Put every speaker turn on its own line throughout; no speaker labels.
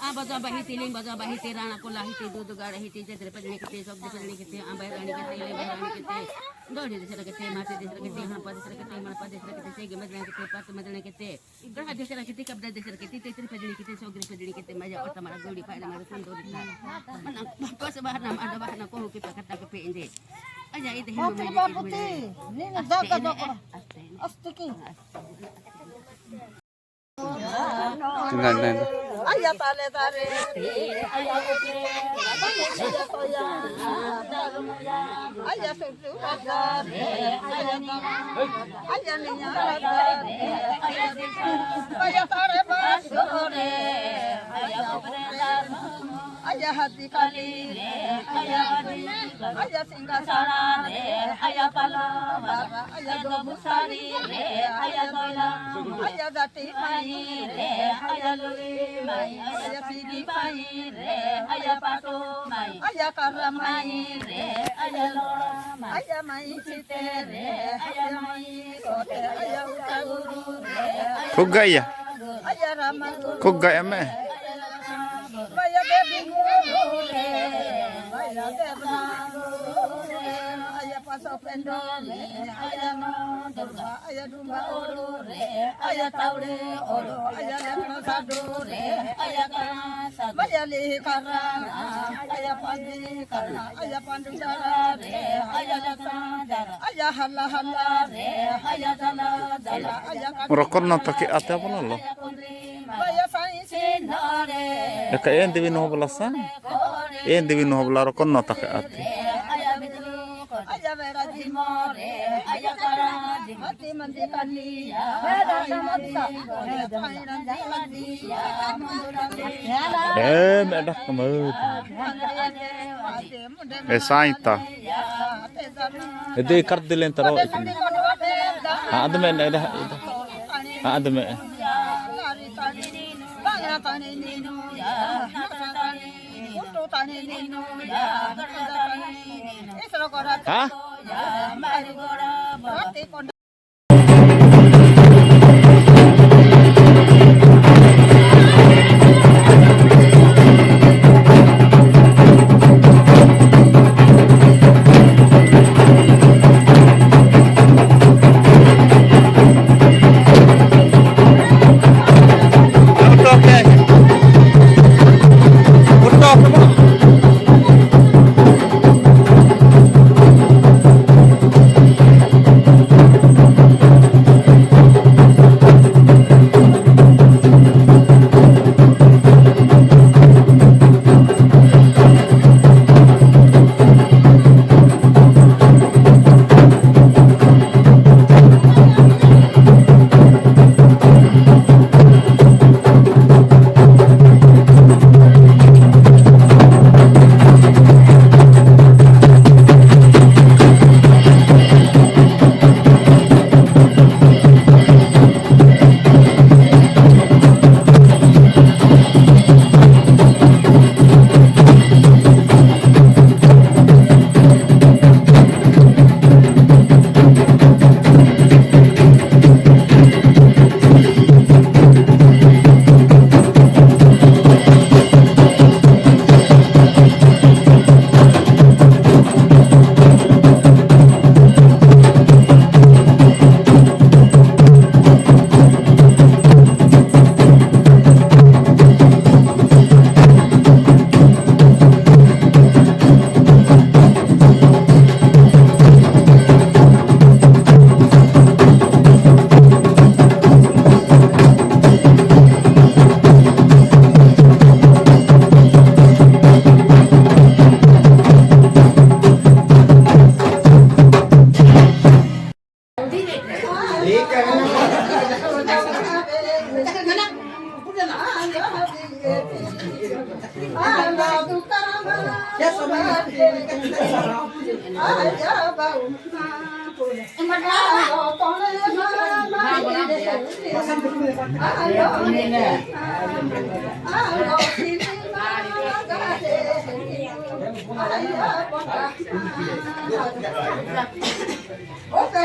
बजा बहिती लिंग बजा बहिती राणा कोला हिती दूध गाड़ हिती जत्र पजनी किते सब पजनी किते आंबा रानी किते ले रानी किते दोड़ी दिसरा किते माते दिसरा किते हां पद दिसरा किते मन पद दिसरा किते से मदना किते पत मदना किते ग्रह दिसरा किते कब्दा दिसरा किते तेत्री पजनी किते सौगरी पजनी किते मजा और तमारा जोड़ी पाए मारे सुन दो दिसरा मन बस बाहर नाम ada बाहर ना को के पकता के पेंजे aja itu himu
putih ini jaga jaga astiki
Tingnan.
ayah tale tale ayah putih ayah toya ayah susu ayah ninya ayah tare basore ayah hati kali ayah singgah sana ayah palava ayah dobusari ayah dola ayah dati mai ayah luri mai ayah sigi mai ayah patu mai ayah karamai ayah lora mai ayah mai site ayah mai kote ayah utaguru
Kugaya.
ayah rama
Kugaya me.
ayah baby guru ayah debna ayah pasopendo ayah no durga ayah dumba oro ayah taure oro ayah lemna sadu ayah karasa ayah li karana ayah pandi karana ayah pandu dara ayah dara ayah halla halla ayah dala dala ayah
Rokon na taki ate apa lo?
ayah sai sinare
Ya kaya yang diwin ho belasan. Yang diwin ho belar rokon na taki ate.
ayah bidru ayah vera dimore ayah karaji mati mandi kaliya ayah
Medak kemud. Sainta. Itu ikat dilen taro. Ada me ada. Ada me. Hah?
Oke,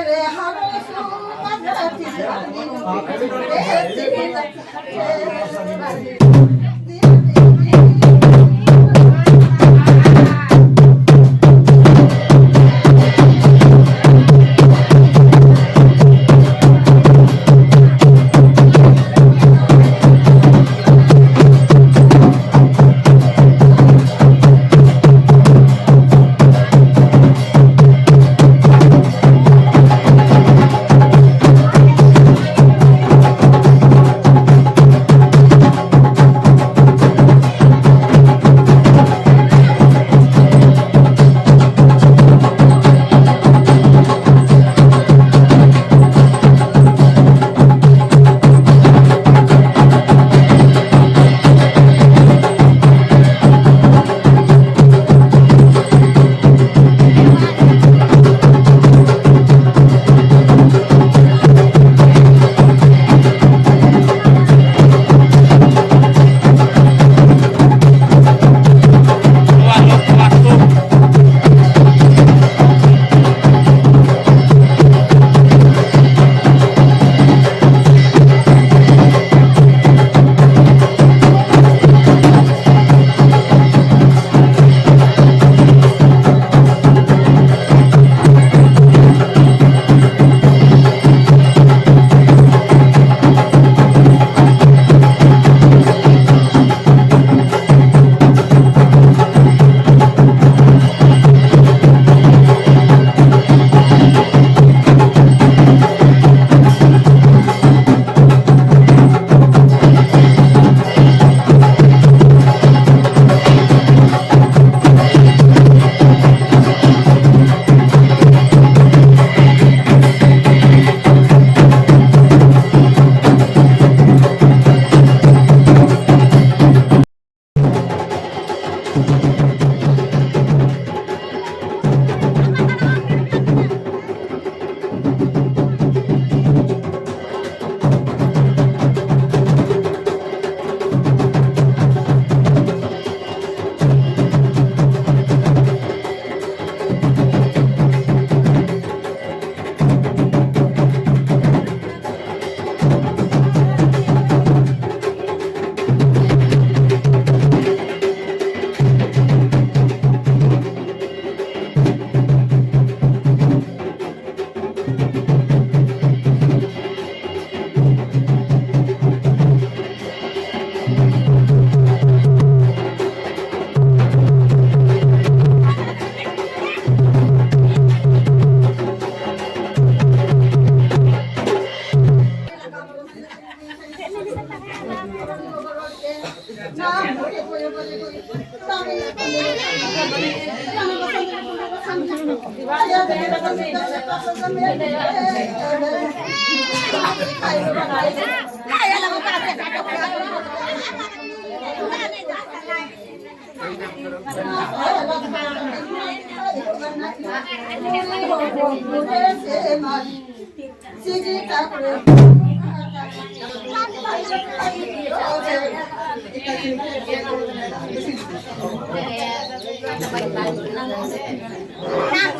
Nak